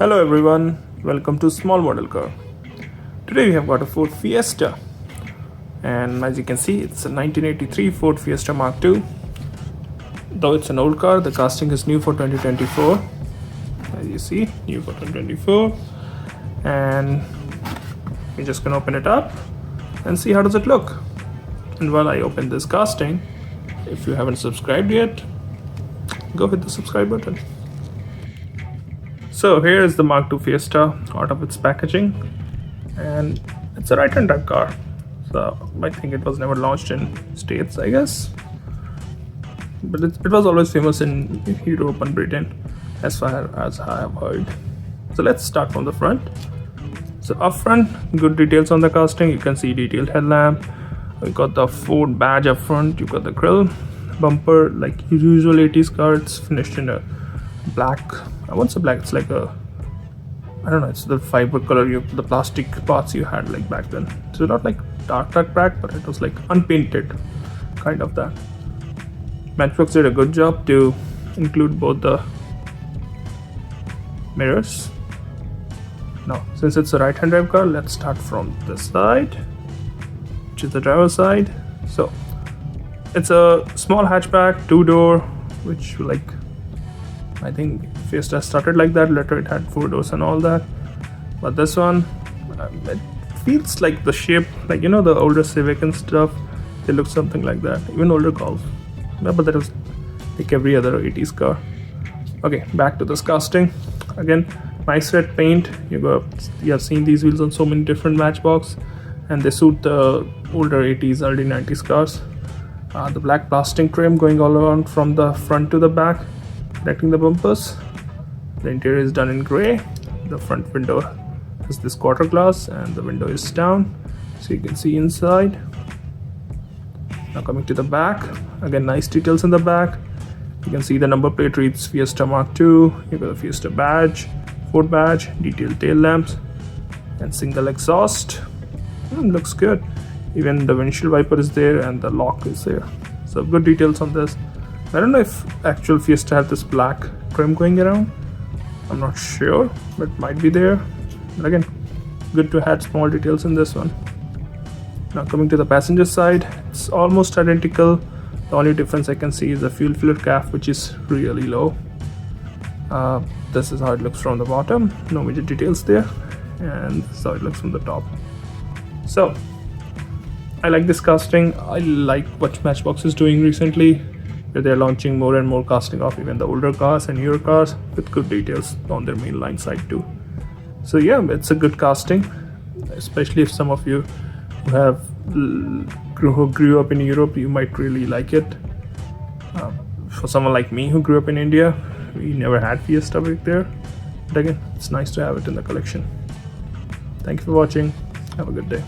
Hello everyone, welcome to Small Model Car. Today we have got a Ford Fiesta, and as you can see it's a 1983 Ford Fiesta Mark II. Though it's an old car, the casting is new for 2024. As you see, new for 2024. And we're just gonna open it up and see how does it look. And while I open this casting, if you haven't subscribed yet, go hit the subscribe button. So here is the Mark II Fiesta out of its packaging, and it's a right-hand drive car. So I think it was never launched in States, I guess, but it was always famous in Europe and Britain, as far as I have heard. So let's start from the front. So up front, good details on the casting. You can see detailed headlamp. You got the Ford badge up front. You got the grille, bumper, like usual 80s car. It's finished in a black. I won't say black. It's like a, I don't know. It's the fiber color. The plastic parts you had like back then. So not like dark black, but it was like unpainted, kind of that. Matchbox did a good job to include both the mirrors. Now, since it's a right-hand drive car, let's start from this side, which is the driver's side. So it's a small hatchback, 2-door, which like, I think Fiesta started like that. Later it had 4 doors and all that. But this one, it feels like the shape, like the older Civic and stuff. They look something like that. Even older Golf. Yeah, but that was like every other 80s car. Okay, back to this casting. Again, nice red paint. You have seen these wheels on so many different Matchbox, and they suit the older 80s, early 90s cars. The black plastic trim going all around from the front to the back, protecting the bumpers. The interior is done in gray. The front window is this quarter glass, and the window is down, so you can see inside. Now coming to the back, again nice details in the back. You can see the number plate reads Fiesta Mark II. You got a Fiesta badge, Ford badge, detailed tail lamps, and single exhaust. Looks good. Even the windshield wiper is there, and the lock is there. So good details on this. I don't know if actual Fiesta had this black trim going around. I'm not sure, but it might be there. But again, good to have small details in this one. Now coming to the passenger side, it's almost identical. The only difference I can see is the fuel filler cap, which is really low. This is how it looks from the bottom. No major details there. And this is how it looks from the top. So I like this casting. I like what Matchbox is doing recently, where they're launching more and more casting of even the older cars and newer cars with good details on their mainline side too. So yeah, it's a good casting, especially if some of you who grew up in Europe, you might really like it. For someone like me who grew up in India, we never had Fiesta back there, but again, it's nice to have it in the collection. Thank you for watching. Have a good day.